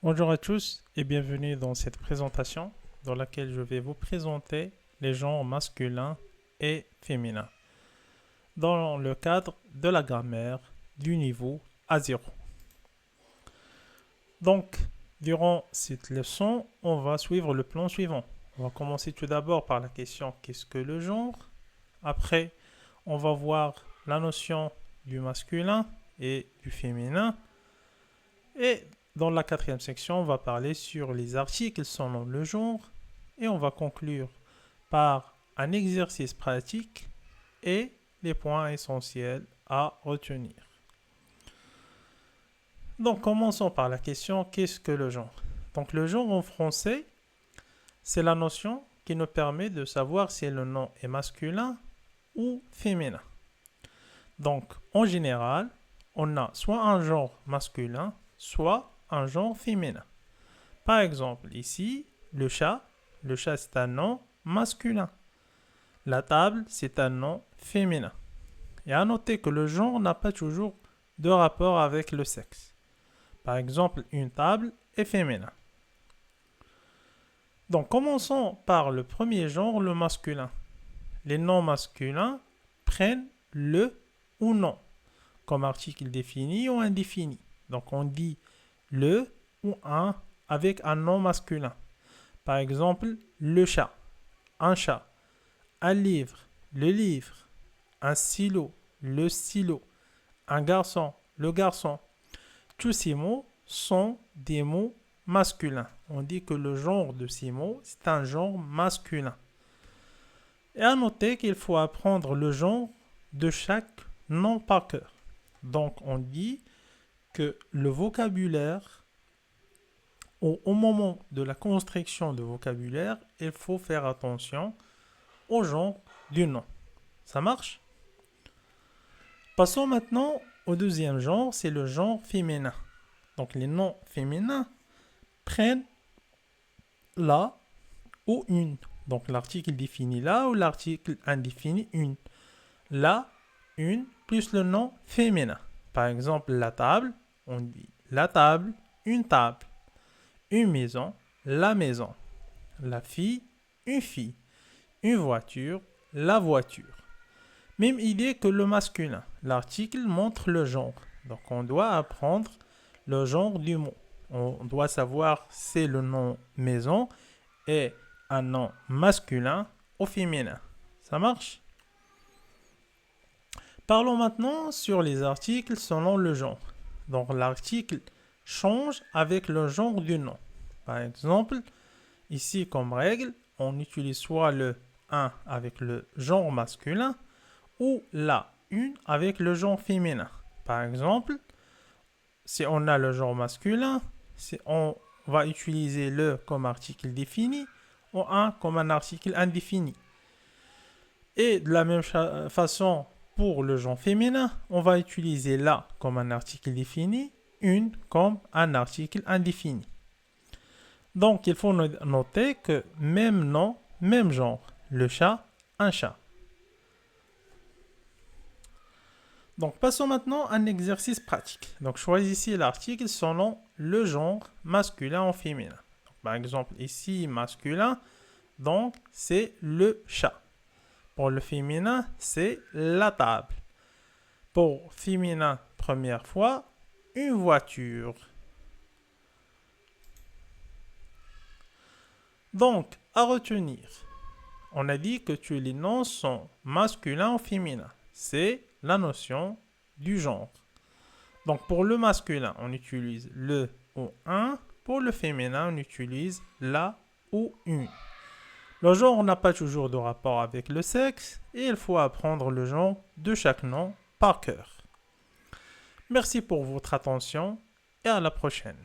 Bonjour à tous et bienvenue dans cette présentation dans laquelle je vais vous présenter les genres masculins et féminins dans le cadre de la grammaire du niveau A0. Donc, durant cette leçon, on va suivre le plan suivant. On va commencer tout d'abord par la question qu'est-ce que le genre? Après, on va voir la notion du masculin et du féminin. Et dans la quatrième section, on va parler sur les articles selon le genre et on va conclure par un exercice pratique et les points essentiels à retenir. Donc commençons par la question qu'est-ce que le genre? Donc le genre en français, c'est la notion qui nous permet de savoir si le nom est masculin ou féminin. Donc en général, on a soit un genre masculin, soit un genre féminin. Par exemple, ici, le chat c'est un nom masculin. La table, c'est un nom féminin. Et à noter que le genre n'a pas toujours de rapport avec le sexe. Par exemple, une table est féminin. Donc, commençons par le premier genre, le masculin. Les noms masculins prennent le ou non comme article défini ou indéfini. Donc, on dit le ou un avec un nom masculin. Par exemple, le chat, un chat, un livre, le livre, un stylo, le stylo, un garçon, le garçon. Tous ces mots sont des mots masculins. On dit que le genre de ces mots, c'est un genre masculin. Et à noter qu'il faut apprendre le genre de chaque nom par cœur. Donc, on dit que le vocabulaire, au moment de la construction de vocabulaire, il faut faire attention au genre du nom. Ça marche? Passons maintenant au deuxième genre, c'est le genre féminin. Donc les noms féminins prennent la ou une. Donc l'article défini la ou l'article indéfini une. La, une, plus le nom féminin. Par exemple, la table, on dit la table, une table. Une maison, la maison. La fille, une fille. Une voiture, la voiture. Même idée que le masculin. L'article montre le genre. Donc on doit apprendre le genre du mot. On doit savoir si le nom maison est un nom masculin ou féminin. Ça marche? Parlons maintenant sur les articles selon le genre. Donc l'article change avec le genre du nom. Par exemple, ici comme règle, on utilise soit le un avec le genre masculin ou la une avec le genre féminin. Par exemple, si on a le genre masculin, on va utiliser le comme article défini ou un comme un article indéfini. Et de la même façon, pour le genre féminin, on va utiliser la comme un article défini, une comme un article indéfini. Donc, il faut noter que même nom, même genre. Le chat, un chat. Donc, passons maintenant à un exercice pratique. Donc, choisissez l'article selon le genre masculin ou féminin. Donc, par exemple, ici, masculin, donc c'est le chat. Pour le féminin, c'est la table. Pour féminin, première fois, une voiture. Donc, à retenir, on a dit que tous les noms sont masculins ou féminins. C'est la notion du genre. Donc, pour le masculin, on utilise le ou un. Pour le féminin, on utilise la ou une. Le genre n'a pas toujours de rapport avec le sexe et il faut apprendre le genre de chaque nom par cœur. Merci pour votre attention et à la prochaine.